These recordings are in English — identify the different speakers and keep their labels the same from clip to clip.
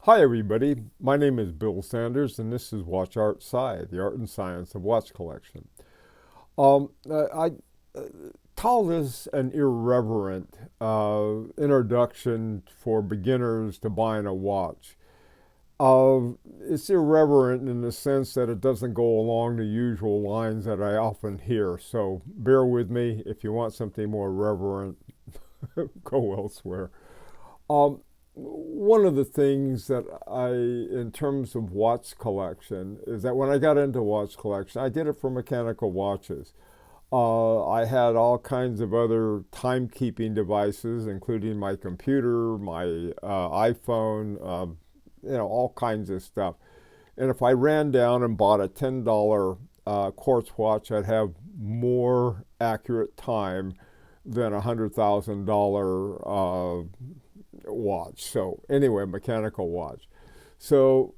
Speaker 1: Hi, everybody. My name is Bill Sanders, and this is Watch Art Sci, the art and science of watch collection. I call this an irreverent introduction for beginners to buying a watch. It's irreverent in the sense that it doesn't go along the usual lines that I often hear. So bear with me. If you want something more reverent, go elsewhere. Um, One of the things that in terms of watch collection, is that when I got into watch collection, I did it for mechanical watches. I had all kinds of other timekeeping devices, including my computer, my iPhone, all kinds of stuff. And if I ran down and bought a $10 quartz watch, I'd have more accurate time than a $100,000 watch. So anyway, mechanical watch. So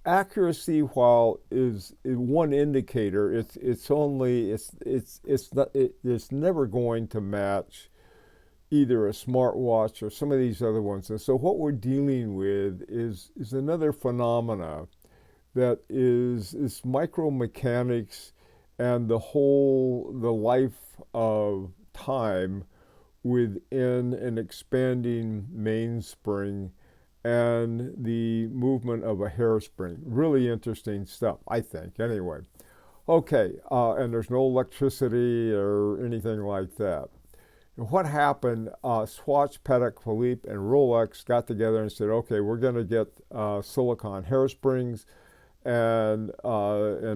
Speaker 1: accuracy, while is one indicator, it's never going to match either a smartwatch or some of these other ones. And so what we're dealing with is another phenomena that is micromechanics and the life of time within an expanding mainspring and the movement of a hairspring. Really interesting stuff, I think, anyway. Okay, and there's no electricity or anything like that. And what happened, Swatch, Patek Philippe, and Rolex got together and said, okay, we're going to get silicon hairsprings and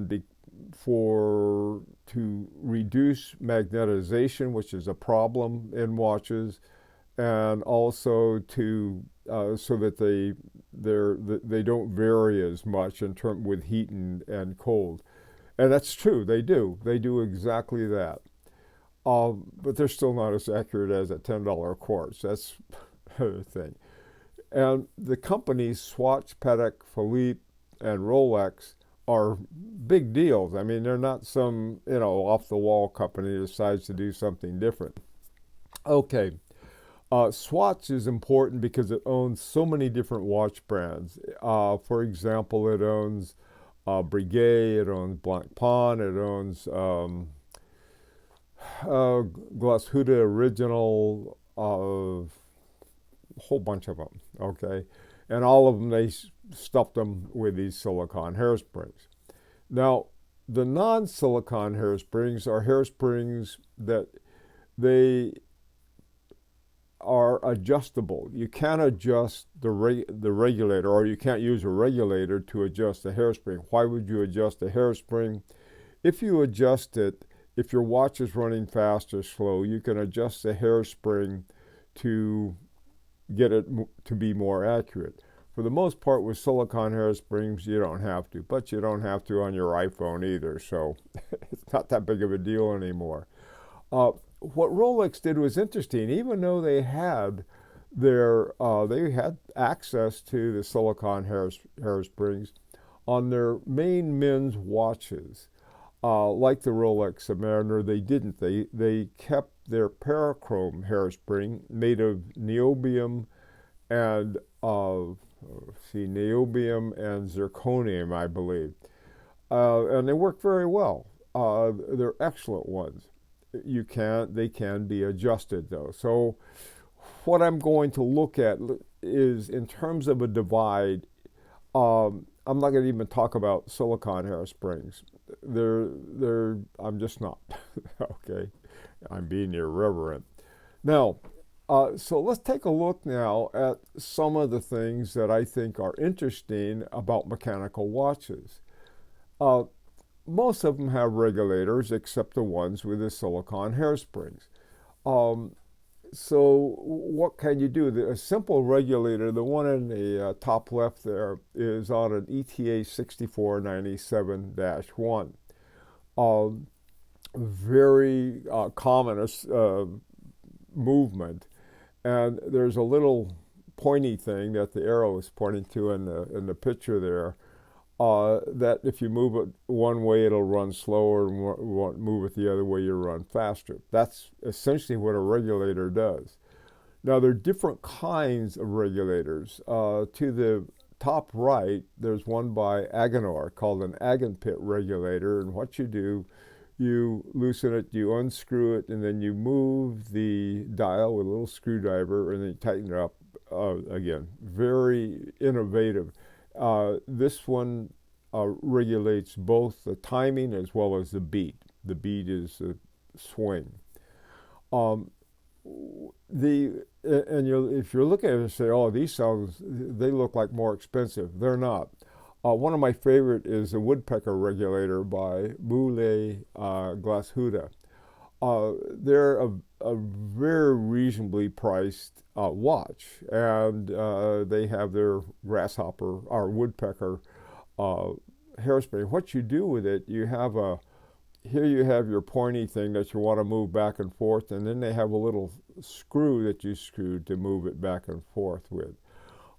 Speaker 1: be, for to reduce magnetization, which is a problem in watches, and also to so that they don't vary as much in term with heat and cold. And that's true, they do exactly that. But they're still not as accurate as a $10 quartz. That's the thing. And the companies Swatch, Patek Philippe, and Rolex are big deals. I mean, they're not some, off the wall company that decides to do something different. Okay. Swatch is important because it owns so many different watch brands. For example, it owns Breguet, it owns Blancpain, it owns Glashütte Original, a whole bunch of them. Okay. And all of them, they stuffed them with these silicon hairsprings. Now, the non-silicon hairsprings are hairsprings that they are adjustable. You can't adjust the regulator, or you can't use a regulator to adjust the hairspring. Why would you adjust a hairspring? If you adjust it, if your watch is running fast or slow, you can adjust the hairspring to get it to be more accurate. For the most part, with silicon hairsprings, you don't have to, but you don't have to on your iPhone either, so it's not that big of a deal anymore. What Rolex did was interesting. Even though they had they had access to the silicon hairsprings on their main men's watches, like the Rolex Submariner, they didn't. They kept their parachrome hairspring made of niobium and niobium and zirconium, I believe, and they work very well. They're excellent ones. They can be adjusted though. So what I'm going to look at is, in terms of a divide, I'm not going to even talk about silicon hairsprings. I'm just not. Okay, I'm being irreverent. Now, so let's take a look now at some of the things that I think are interesting about mechanical watches. Most of them have regulators, except the ones with the silicon hairsprings. So what can you do? A simple regulator, the one in the top left there, is on an ETA 6497-1. Very common movement. And there's a little pointy thing that the arrow is pointing to in the picture there, that if you move it one way, it'll run slower, and move it the other way, you'll run faster. That's essentially what a regulator does. Now, there are different kinds of regulators. To the top right, there's one by Agonor called an Agon pit regulator. And what you do, you loosen it, you unscrew it, and then you move the dial with a little screwdriver, and then you tighten it up again. Very innovative. This one regulates both the timing as well as the beat. The beat is the swing. Um, if you're looking at it and say, oh, these sounds, they look like more expensive. They're not. One of my favorite is a woodpecker regulator by Boule Glashuda. They're a very reasonably priced watch, and they have their grasshopper or woodpecker hairspring. What you do with it, here you have your pointy thing that you want to move back and forth, and then they have a little screw that you screw to move it back and forth with.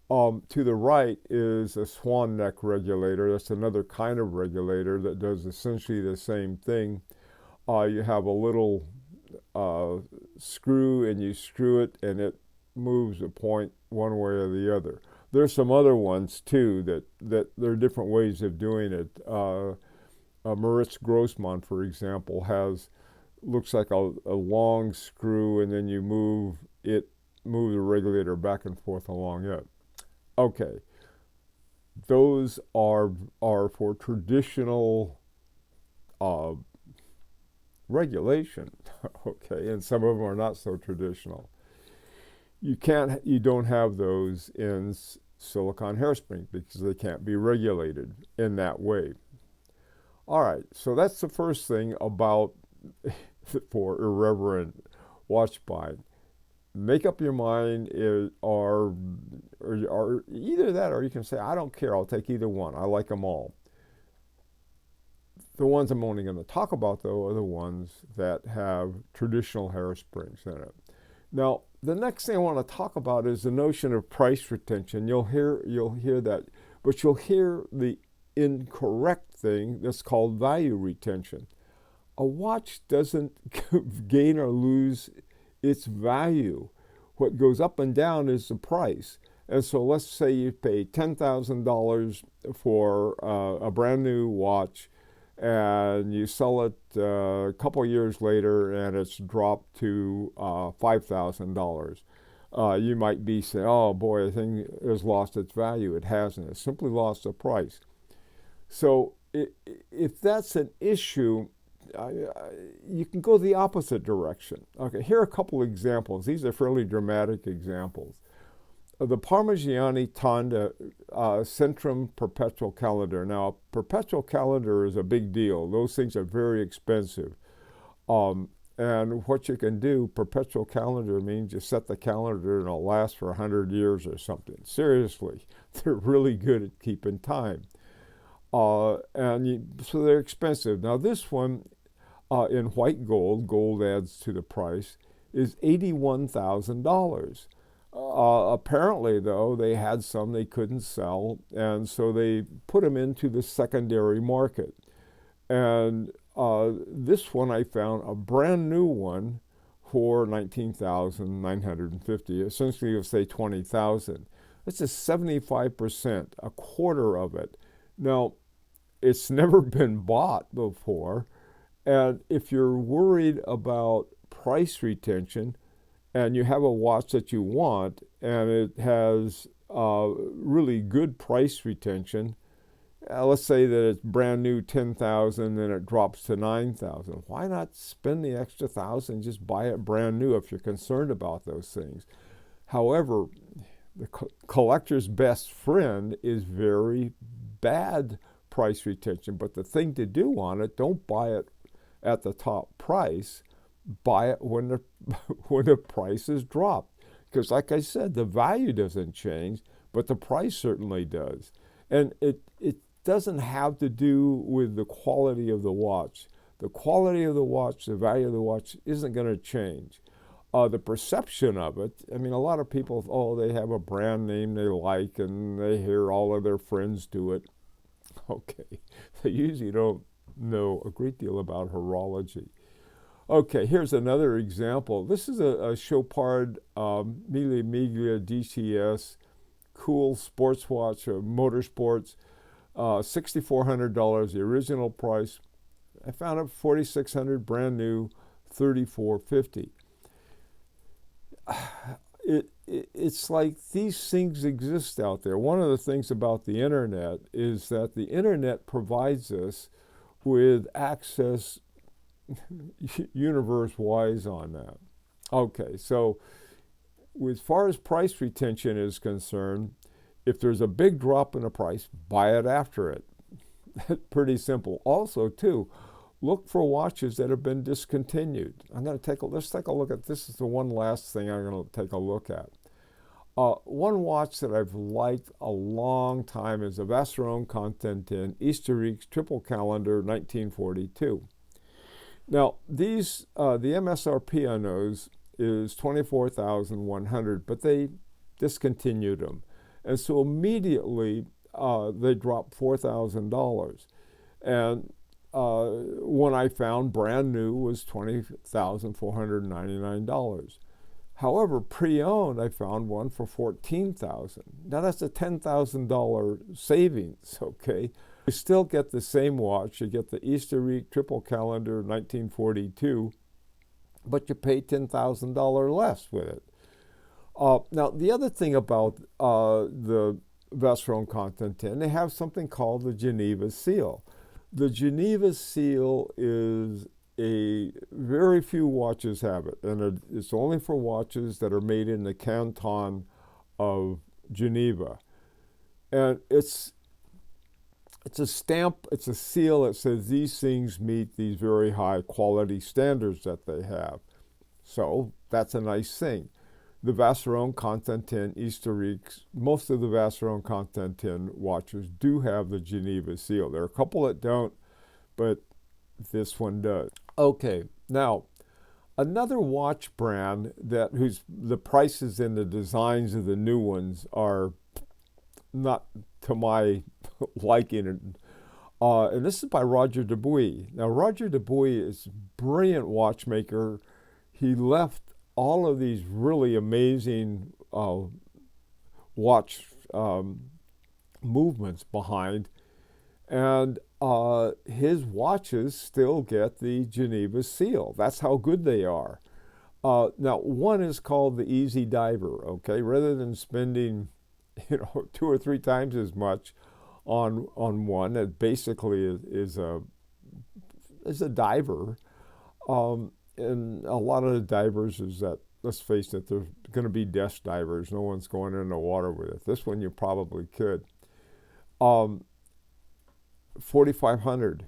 Speaker 1: To the right is a swan neck regulator. That's another kind of regulator that does essentially the same thing. You have a little screw, and you screw it, and it moves a point one way or the other. There's some other ones too that there are different ways of doing it. Moritz Grossmann, for example, looks like a long screw, and then you move the regulator back and forth along it. Okay, those are for traditional regulation. Okay, and some of them are not so traditional. You don't have those in silicone hairspring because they can't be regulated in that way. All right, so that's the first thing about for irreverent watch buying. Make up your mind, or either that, or you can say, I don't care, I'll take either one. I like them all. The ones I'm only going to talk about, though, are the ones that have traditional hairsprings in it. Now, the next thing I want to talk about is the notion of price retention. You'll hear that, but you'll hear the incorrect thing that's called value retention. A watch doesn't gain or lose its value. What goes up and down is the price. And so let's say you pay $10,000 for a brand new watch, and you sell it a couple years later, and it's dropped to $5,000. You might be saying, oh boy, the thing has lost its value. It hasn't. It's simply lost the price. So if that's an issue, you can go the opposite direction. Okay, here are a couple examples. These are fairly dramatic examples. The Parmigiani Tanda Centrum Perpetual Calendar. Now, a perpetual calendar is a big deal. Those things are very expensive. And what you can do, perpetual calendar means you set the calendar and it'll last for 100 years or something. Seriously, they're really good at keeping time. So they're expensive. Now, this one in white gold adds to the price, is $81,000. Apparently, though, they had some they couldn't sell, and so they put them into the secondary market. And this one I found, a brand new one, for $19,950. Essentially, you'll say $20,000. That's a 75%, a quarter of it. Now, it's never been bought before, and if you're worried about price retention, and you have a watch that you want, and it has really good price retention, let's say that it's brand new $10,000 and it drops to $9,000. Why not spend the extra $1,000 and just buy it brand new if you're concerned about those things? However, the collector's best friend is very bad price retention. But the thing to do on it, don't buy it at the top price. Buy it when the price is dropped. Because like I said, the value doesn't change, but the price certainly does. And it doesn't have to do with the quality of the watch. The quality of the watch, the value of the watch isn't going to change. The perception of it, I mean, a lot of people, oh, they have a brand name they like and they hear all of their friends do it. Okay, they usually don't know a great deal about horology. Okay, here's another example. This is a Chopard Mille Miglia DTS cool sports watch, motorsports, $6,400, the original price. I found it $4,600, brand new, $3,450. It's like these things exist out there. One of the things about the internet is that the internet provides us with access universe-wise on that. Okay, so as far as price retention is concerned, if there's a big drop in the price, buy it after it. Pretty simple. Also, too, look for watches that have been discontinued. Let's take a look at, this is the one last thing I'm going to take a look at. One watch that I've liked a long time is a Vacheron Constantin Historique Triple Calendar 1942. Now, these the MSRP on those is $24,100, but they discontinued them, and so immediately they dropped $4,000. And one I found brand new was $20,499. However, pre-owned, I found one for $14,000. Now that's a $10,000 savings. Okay, you still get the same watch. You get the Historique Triple Calendar 1942, but you pay $10,000 less with it. Now, the other thing about the Vacheron Constantin, they have something called the Geneva Seal. The Geneva Seal is very few watches have it, and it's only for watches that are made in the canton of Geneva. And it's a stamp, it's a seal that says these things meet these very high quality standards that they have. So that's a nice thing. The Vacheron Constantin Historiques, most of the Vacheron Constantin watches do have the Geneva Seal. There are a couple that don't, but this one does. Okay, now another watch brand whose the prices and the designs of the new ones are not to my liking, and this is by Roger Dubuis. Now, Roger Dubuis is a brilliant watchmaker. He left all of these really amazing watch movements behind, and his watches still get the Geneva Seal. That's how good they are. Now, one is called the Easy Diver. Okay, rather than spending 2 or 3 times as much on one that basically is a diver. And a lot of the divers is that, let's face it, they're going to be desk divers. No one's going in the water with it. This one you probably could. $4,500.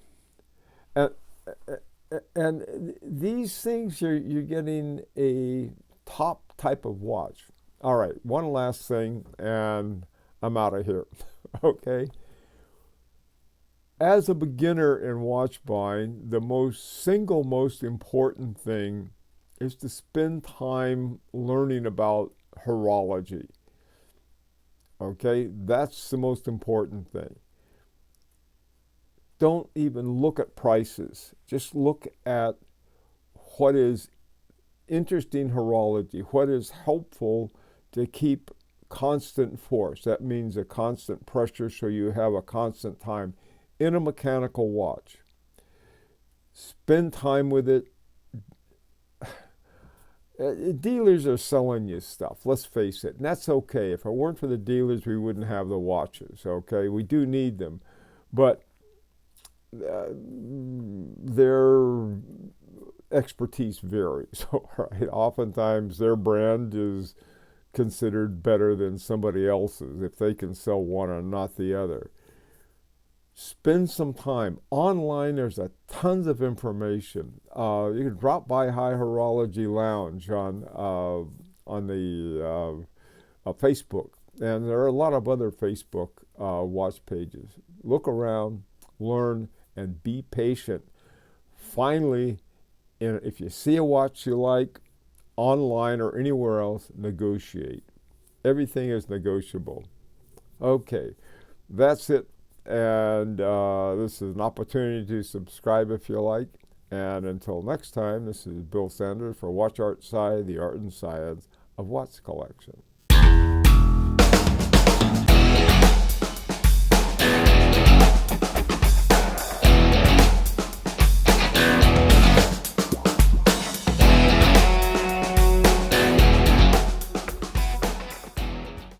Speaker 1: And these things, you're getting a top type of watch. All right, one last thing, and I'm out of here. Okay. As a beginner in watch buying, the single most important thing is to spend time learning about horology. Okay, that's the most important thing. Don't even look at prices. Just look at what is interesting horology, what is helpful to keep constant force. That means a constant pressure, so you have a constant time in a mechanical watch. Spend time with it. Dealers are selling you stuff, let's face it, and that's okay. If it weren't for the dealers, we wouldn't have the watches, okay? We do need them, but their expertise varies, right? Oftentimes their brand is considered better than somebody else's if they can sell one and not the other. Spend some time. Online, there's tons of information. You can drop by High Horology Lounge on the Facebook, and there are a lot of other Facebook watch pages. Look around, learn, and be patient. Finally, if you see a watch you like, online or anywhere else, negotiate. Everything is negotiable. Okay, that's it. And this is an opportunity to subscribe if you like. And until next time, this is Bill Sanders for Watch Art Sci, the art and science of watch collection.